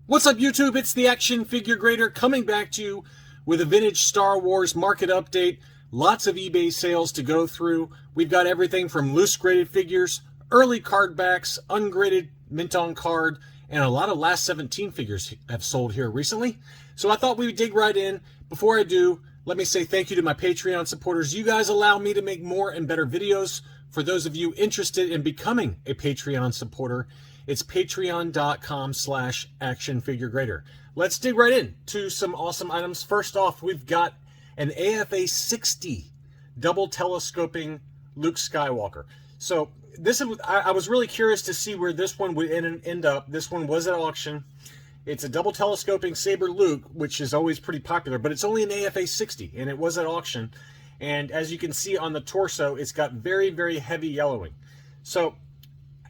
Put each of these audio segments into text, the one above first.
What's up, YouTube? It's the Action Figure Grader coming back to you with a vintage Star Wars market update. Lots of eBay sales to go through. We've got everything from loose graded figures, early card backs, ungraded mint on card, and a lot of last 17 figures have sold here recently. So I thought we would dig right in. Before I do, let me say thank you to my Patreon supporters. You guys allow me to make more and better videos. For those of you interested in becoming a Patreon supporter, it's patreon.com/actionfiguregrader. Let's dig right in to some awesome items. First off, we've got an AFA 60 double telescoping Luke Skywalker. So this is, I was really curious to see where this one would end up. This one was at auction. It's a double telescoping Saber Luke, which is always pretty popular, but it's only an AFA 60, and it was at auction. And as you can see on the torso, it's got very, very heavy yellowing. So,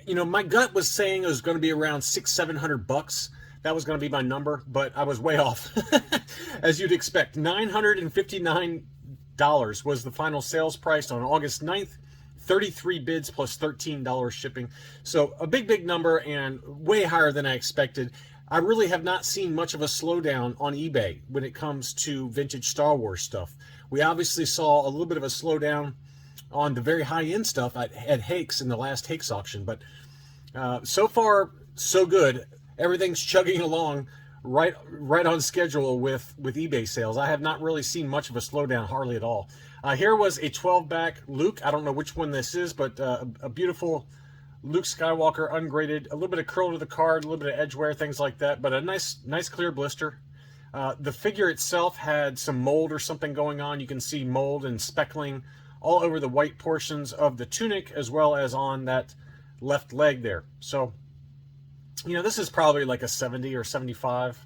you know, my gut was saying it was going to be around $600-700. That was going to be my number, but I was way off, as you'd expect. $959 was the final sales price on August 9th. 33 bids plus $13 shipping. So a big, big number and way higher than I expected. I really have not seen much of a slowdown on eBay when it comes to vintage Star Wars stuff. We obviously saw a little bit of a slowdown on the very high-end stuff at Hakes in the last Hakes auction, but so far so good. Everything's chugging along right on schedule with eBay sales. I have not really seen much of a slowdown, hardly at all. Here was a 12-back Luke. I don't know which one this is, but a beautiful Luke Skywalker ungraded. A little bit of curl to the card, a little bit of edge wear, things like that, but a nice clear blister. The figure itself had some mold or something going on. You can see mold and speckling all over the white portions of the tunic, as well as on that left leg there. So, you know, this is probably like a 70 or 75,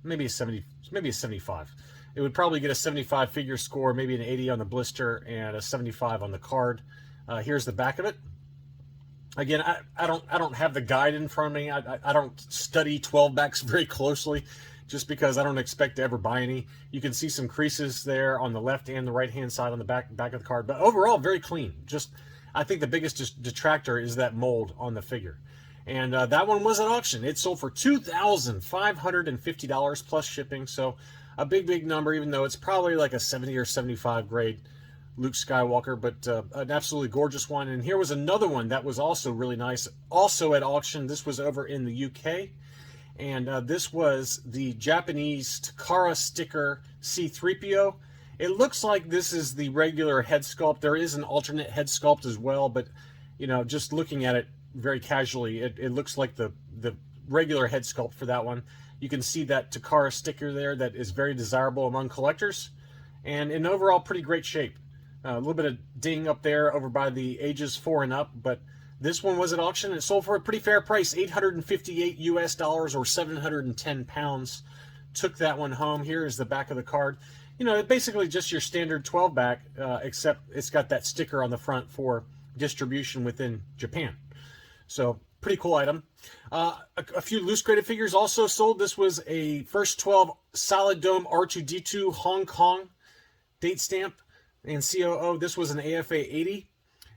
maybe a 70, maybe a 75. It would probably get a 75 figure score, maybe an 80 on the blister, and a 75 on the card. Here's the back of it. Again, I don't have the guide in front of me. I don't study 12 backs very closely, just because I don't expect to ever buy any. You can see some creases there on the left and the right hand side on the back of the card, but overall very clean. Just, I think the biggest detractor is that mold on the figure. And that one was at auction. It sold for $2,550 plus shipping, so a big number, even though it's probably like a 70 or 75 grade Luke Skywalker, but an absolutely gorgeous one. And here was another one that was also really nice, also at auction. This was over in the UK, and this was the Japanese Takara sticker C-3PO. It looks like this is the regular head sculpt. There is an alternate head sculpt as well, but, you know, just looking at it very casually, it looks like the regular head sculpt for that one. You can see that Takara sticker there that is very desirable among collectors, and in overall pretty great shape. A little bit of ding up there over by the ages 4 and up, but this one was at auction. It sold for a pretty fair price, $858 US or 710 pounds. Took that one home. Here is the back of the card. You know, basically just your standard 12 back, except it's got that sticker on the front for distribution within Japan. So pretty cool item. A few loose graded figures also sold. This was a first 12 solid dome R2-D2 Hong Kong date stamp and COO. This was an AFA 80,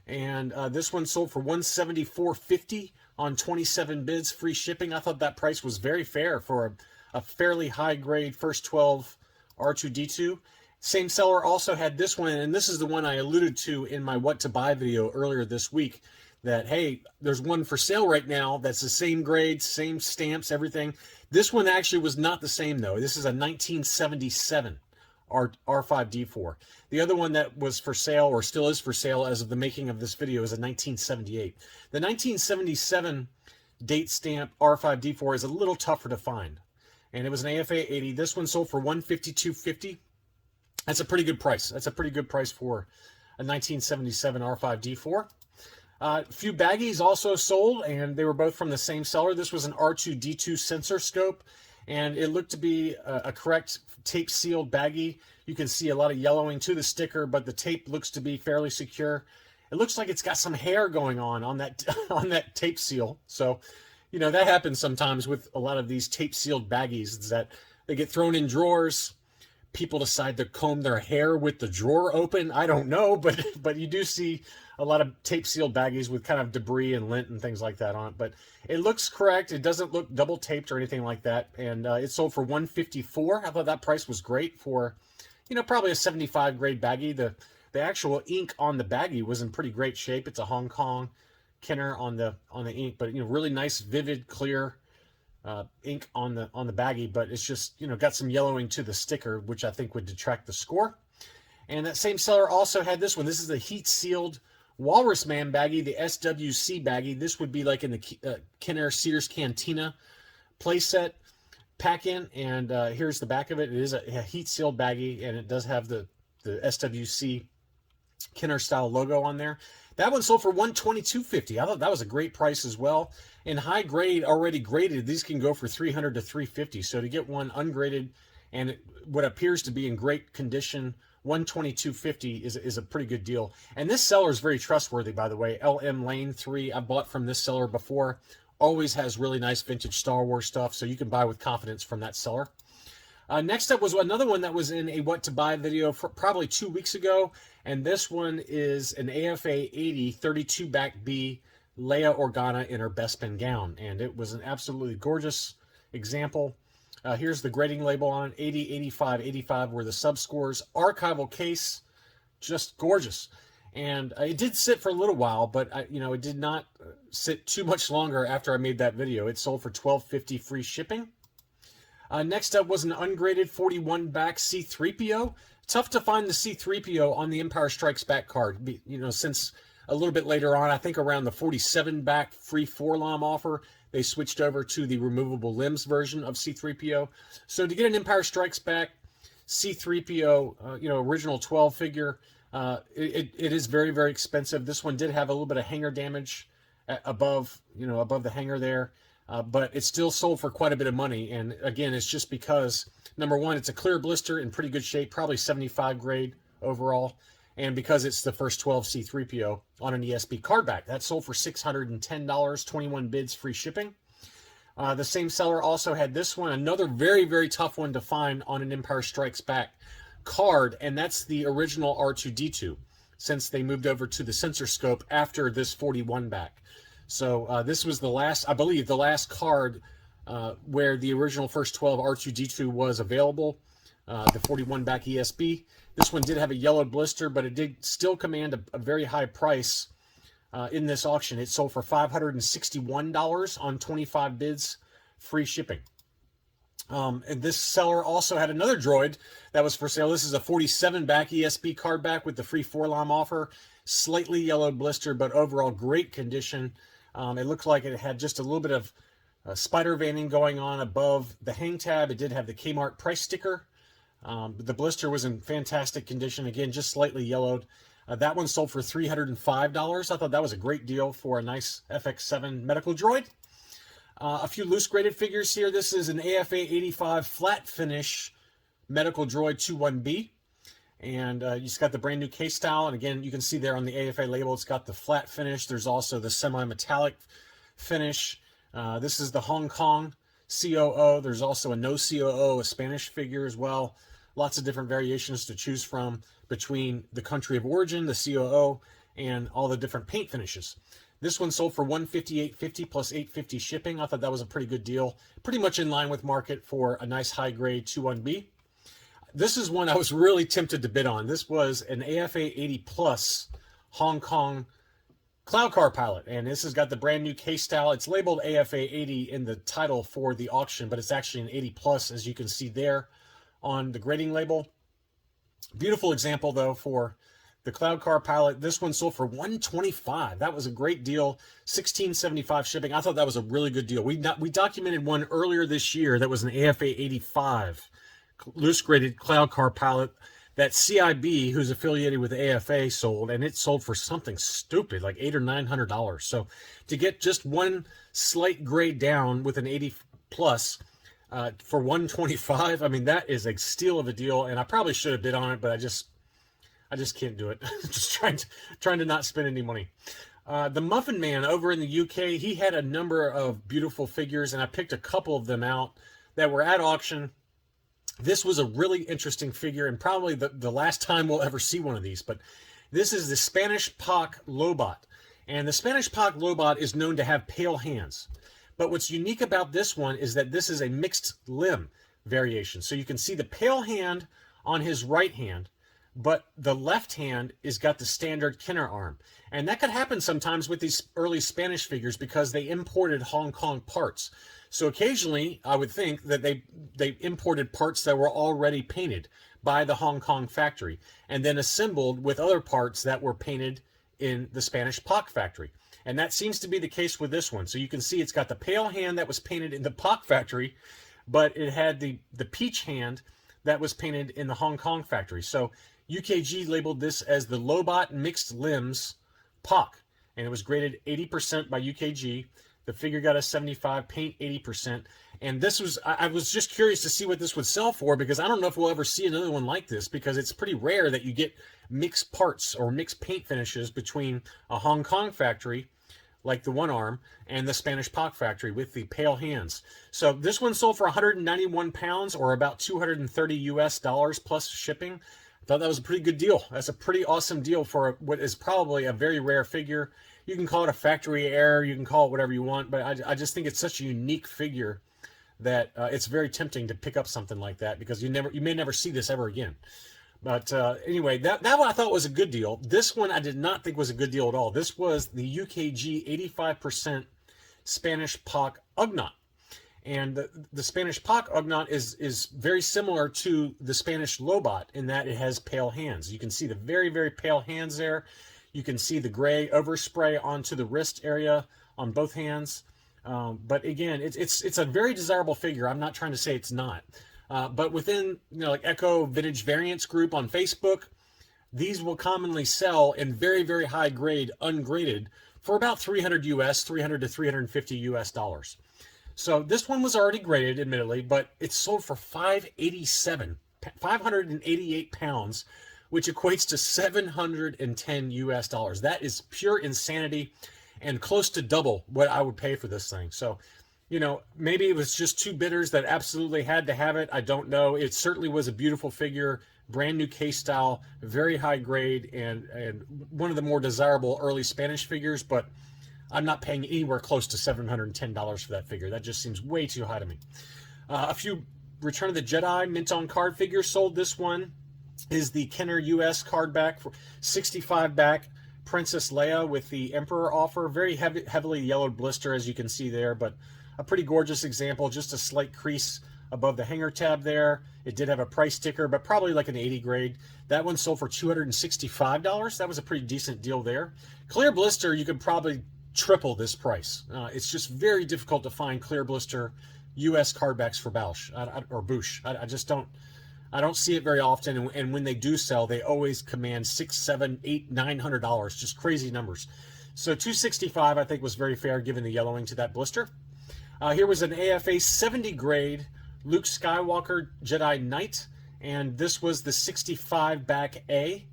and this one sold for $174.50 on 27 bids, free shipping. I thought that price was very fair for a fairly high grade first 12 R2-D2. Same seller also had this one, and this is the one I alluded to in my what to buy video earlier this week, that, hey, there's one for sale right now that's the same grade, same stamps, everything. This one actually was not the same, though. This is a 1977 R5D4. The other one that was for sale, or still is for sale as of the making of this video, is a 1978. The 1977 date stamp R5D4 is a little tougher to find, and it was an AFA 80. This one sold for $152.50. That's a pretty good price. That's a pretty good price for a 1977 R5D4. A few baggies also sold, and they were both from the same seller. This was an R2-D2 sensor scope, and it looked to be a correct tape-sealed baggie. You can see a lot of yellowing to the sticker, but the tape looks to be fairly secure. It looks like it's got some hair going on that on that tape seal. So, you know, that happens sometimes with a lot of these tape-sealed baggies, is that they get thrown in drawers, people decide to comb their hair with the drawer open. I don't know, but you do see a lot of tape sealed baggies with kind of debris and lint and things like that on it. But it looks correct. It doesn't look double taped or anything like that. And it sold for $154. I thought that price was great for, probably a 75 grade baggie. The actual ink on the baggie was in pretty great shape. It's a Hong Kong Kenner on the ink, but really nice, vivid, clear ink on the baggie. But it's just got some yellowing to the sticker, which I think would detract the score. And that same seller also had this one. This is the heat sealed Walrus Man baggie, the SWC baggie. This would be like in the Kenner Sears Cantina playset pack-in, and here's the back of it. It is a heat sealed baggie, and it does have the SWC Kenner style logo on there. That one sold for $122.50. I thought that was a great price as well. In high grade, already graded, these can go for $300 to $350. So to get one ungraded and what appears to be in great condition, $122.50 is a pretty good deal. And this seller is very trustworthy, by the way. LM Lane 3, I bought from this seller before. Always has really nice vintage Star Wars stuff, so you can buy with confidence from that seller. Next up was another one that was in a What to Buy video for probably 2 weeks ago, and this one is an AFA 80 32 back B Leia Organa in her Bespin gown, and it was an absolutely gorgeous example. Here's the grading label on it, 80, 85, 85 were the sub-scores. Archival case, just gorgeous. And it did sit for a little while, but it did not sit too much longer after I made that video. It sold for $12.50 free shipping. Next up was an ungraded 41 back C3PO. Tough to find the C3PO on the Empire Strikes Back card, since a little bit later on, I think around the 47 back free 4-LOM offer, they switched over to the removable limbs version of C3PO. So to get an Empire Strikes Back C3PO, original 12 figure, it is very, very expensive. This one did have a little bit of hanger damage above the hanger there. But it still sold for quite a bit of money. And again, it's just because, number one, it's a clear blister in pretty good shape, probably 75 grade overall. And because it's the first 12 C3PO on an ESB card back. That sold for $610, 21 bids, free shipping. The same seller also had this one, another very, very tough one to find on an Empire Strikes Back card. And that's the original R2-D2, since they moved over to the sensor scope after this 41 back. So this was I believe, the last card where the original first 12 R2-D2 was available, the 41 back ESB. This one did have a yellow blister, but it did still command a very high price in this auction. It sold for $561 on 25 bids, free shipping. And this seller also had another droid that was for sale. This is a 47 back ESB card back with the free 4-LOM offer. Slightly yellow blister, but overall great condition. It looked like it had just a little bit of spider veining going on above the hang tab. It did have the Kmart price sticker. The blister was in fantastic condition. Again, just slightly yellowed. That one sold for $305. I thought that was a great deal for a nice FX7 medical droid. A few loose graded figures here. This is an AFA 85 flat finish medical droid 21B. And you just got the brand new case style. And again, you can see there on the AFA label, it's got the flat finish. There's also the semi-metallic finish. This is the Hong Kong COO. There's also a no COO, a Spanish figure as well. Lots of different variations to choose from between the country of origin, the COO, and all the different paint finishes. This one sold for $158.50 plus $8.50 shipping. I thought that was a pretty good deal. Pretty much in line with market for a nice high-grade 21B. This is one I was really tempted to bid on. This was an AFA 80 Plus Hong Kong Cloud Car Pilot, and this has got the brand new case style. It's labeled AFA 80 in the title for the auction, but it's actually an 80 Plus, as you can see there on the grading label. Beautiful example, though, for the Cloud Car Pilot. This one sold for $125. That was a great deal. $16.75 shipping. I thought that was a really good deal. We documented one earlier this year that was an AFA 85 loose graded Cloud Car Pilot that CIB, who's affiliated with AFA, sold, and it sold for something stupid, like $800 or $900. So to get just one slight grade down with an 80 plus for $125, I mean, that is a steal of a deal, and I probably should have bid on it, but I just can't do it. Just trying to not spend any money. The Muffin Man over in the UK, he had a number of beautiful figures, and I picked a couple of them out that were at auction. This was a really interesting figure, and probably the last time we'll ever see one of these, but this is the Spanish Poc Lobot. And the Spanish Poc Lobot is known to have pale hands. But what's unique about this one is that this is a mixed limb variation. So you can see the pale hand on his right hand, but the left hand is got the standard Kenner arm. And that could happen sometimes with these early Spanish figures because they imported Hong Kong parts. So occasionally, I would think that they imported parts that were already painted by the Hong Kong factory and then assembled with other parts that were painted in the Spanish Poc factory. And that seems to be the case with this one. So you can see it's got the pale hand that was painted in the Poc factory, but it had the peach hand that was painted in the Hong Kong factory. So UKG labeled this as the Lobot Mixed Limbs Poc, and it was graded 80% by UKG. The figure got a 75, paint 80%. And this was, I was just curious to see what this would sell for, because I don't know if we'll ever see another one like this, because it's pretty rare that you get mixed parts or mixed paint finishes between a Hong Kong factory, like the one arm, and the Spanish Poc factory with the pale hands. So this one sold for 191 pounds, or about 230 US dollars plus shipping. I thought that was a pretty good deal. That's a pretty awesome deal for what is probably a very rare figure. You can call it a factory error, you can call it whatever you want, but I just think it's such a unique figure that it's very tempting to pick up something like that, because you may never see this ever again. But anyway, that one I thought was a good deal. This one I did not think was a good deal at all. This was the UKG 85% Spanish Poc Ugnaught. And the Spanish Poc Ugnaught is very similar to the Spanish Lobot in that it has pale hands. You can see the very, very pale hands there. You can see the gray overspray onto the wrist area on both hands. But again, it's a very desirable figure. I'm not trying to say it's not. But within, like Echo Vintage Variants group on Facebook, these will commonly sell in very, very high grade, ungraded, for about 300 US, 300 to 350 US dollars. So this one was already graded, admittedly, but it sold for 588 pounds, which equates to 710 US dollars. That is pure insanity and close to double what I would pay for this thing. So, maybe it was just two bidders that absolutely had to have it. I don't know. It certainly was a beautiful figure, brand new case style, very high grade, and one of the more desirable early Spanish figures, but I'm not paying anywhere close to $710 for that figure. That just seems way too high to me. A few Return of the Jedi mint on card figures sold. This one is the Kenner US card back for 65 back Princess Leia with the Emperor offer. Very heavily yellowed blister, as you can see there, but a pretty gorgeous example. Just a slight crease above the hanger tab there. It did have a price sticker, but probably like an 80 grade. That one sold for $265. That was a pretty decent deal there. Clear blister, you could probably triple this price. It's just very difficult to find clear blister US cardbacks for Bausch or Bouche. I just don't. I don't see it very often, and when they do sell, they always command $600, $700, $800, $900, just crazy numbers. So $265, I think, was very fair given the yellowing to that blister. Here was an AFA 70 grade Luke Skywalker Jedi Knight, and this was the 65 back A,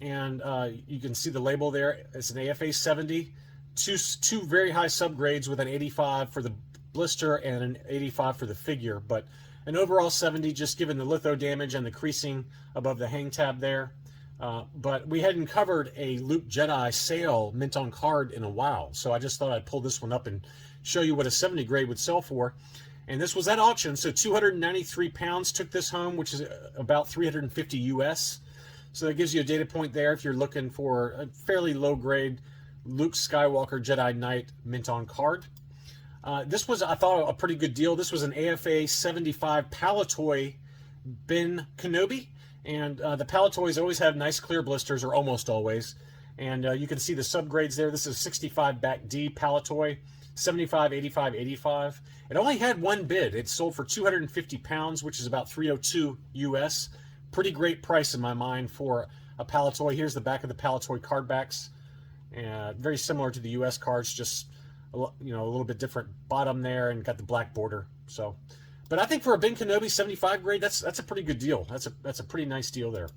and you can see the label there. It's an AFA 70, two very high subgrades with an 85 for the blister and an 85 for the figure, but an overall 70 just given the litho damage and the creasing above the hang tab there. But we hadn't covered a Luke Jedi sale mint on card in a while, so I just thought I'd pull this one up and show you what a 70 grade would sell for. And this was at auction, so 293 pounds took this home, which is about 350 US. So that gives you a data point there if you're looking for a fairly low grade Luke Skywalker Jedi Knight mint on card. This was, I thought, a pretty good deal. This was an AFA 75 Palatoy Ben Kenobi, and the Palatoys always have nice clear blisters, or almost always. And you can see the subgrades there. This is 65 back D Palatoy, 75, 85, 85. It only had one bid. It sold for 250 pounds, which is about 302 US. Pretty great price in my mind for a Palatoy. Here's the back of the Palatoy card backs. Very similar to the US cards, just a little bit different bottom there, and got the black border. So, but I think for a Ben Kenobi 75 grade, that's a pretty good deal. That's a pretty nice deal there.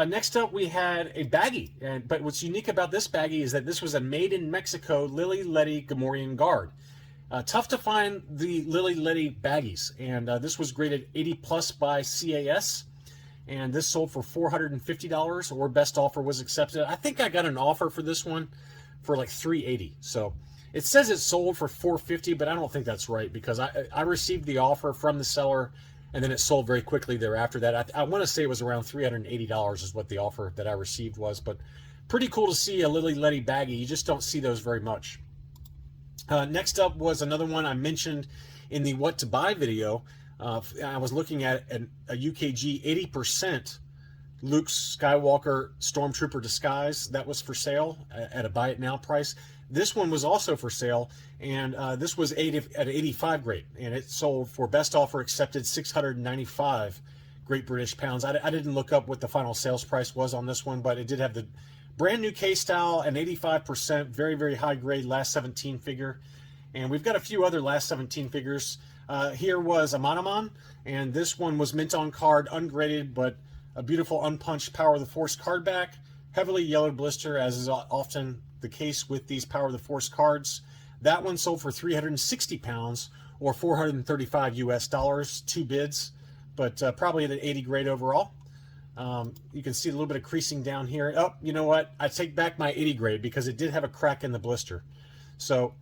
Next up, we had a Baggie, but what's unique about this Baggie is that this was a made in Mexico Lily Letty Gamorrean guard. Tough to find the Lily Letty baggies, and this was graded 80 plus by CAS, and this sold for $450, or best offer was accepted. I think I got an offer for this one for like $380. So it says it sold for $450, but I don't think that's right, because I received the offer from the seller, and then it sold very quickly thereafter that. I want to say it was around $380 is what the offer that I received was, but pretty cool to see a Lily Letty baggie. You just don't see those very much. Next up was another one I mentioned in the what to buy video. I was looking at a UKG 80% Luke Skywalker Stormtrooper disguise that was for sale at a buy it now price. This one was also for sale, and this was at 85 grade, and it sold for best offer accepted 695 Great British pounds. I didn't look up what the final sales price was on this one, but it did have the brand new case style and 85%, very, very high grade last 17 figure. And we've got a few other last 17 figures. Here was a Monomon, and this one was mint on card, ungraded, but a beautiful unpunched Power of the Force card back. Heavily yellowed blister, as is often the case with these Power of the Force cards. That one sold for 360 pounds, or 435 US dollars, 2 bids, but probably at an 80 grade overall. You can see a little bit of creasing down here. Oh, you know what? I take back my 80 grade because it did have a crack in the blister. So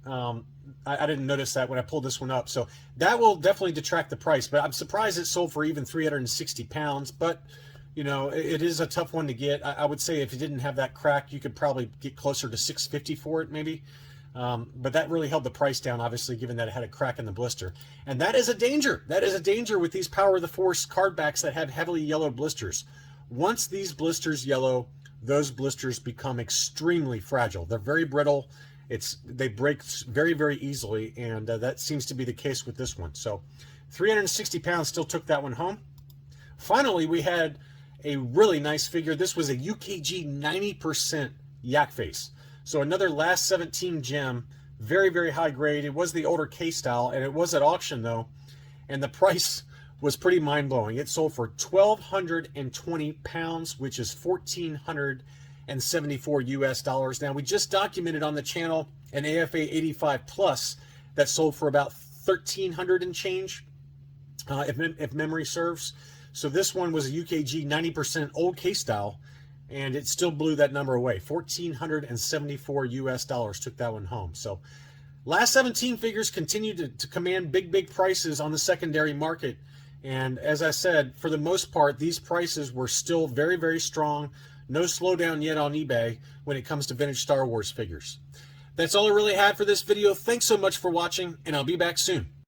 I didn't notice that when I pulled this one up. So that will definitely detract the price, but I'm surprised it sold for even 360 pounds. But, you know, it is a tough one to get. I would say if it didn't have that crack, you could probably get closer to 650 for it maybe. But that really held the price down, obviously, given that it had a crack in the blister. And that is a danger. That is a danger with these Power of the Force card backs that have heavily yellowed blisters. Once these blisters yellow, those blisters become extremely fragile. They're very brittle. They break very, very easily, and that seems to be the case with this one. So 360 pounds still took that one home. Finally, we had a really nice figure. This was a UKG 90% yak face. So another last 17 gem, very, very high grade. It was the older case style, and it was at auction though, and the price was pretty mind-blowing. It sold for 1,220 pounds, which is 1,474 US dollars. Now, we just documented on the channel an AFA 85 plus that sold for about 1,300 and change, if memory serves. So this one was a UKG 90% old case style, and it still blew that number away. 1,474 US dollars took that one home. So last 17 figures continue to command big, big prices on the secondary market. And as I said, for the most part, these prices were still very, very strong. No slowdown yet on eBay when it comes to vintage Star Wars figures. That's all I really had for this video. Thanks so much for watching, and I'll be back soon.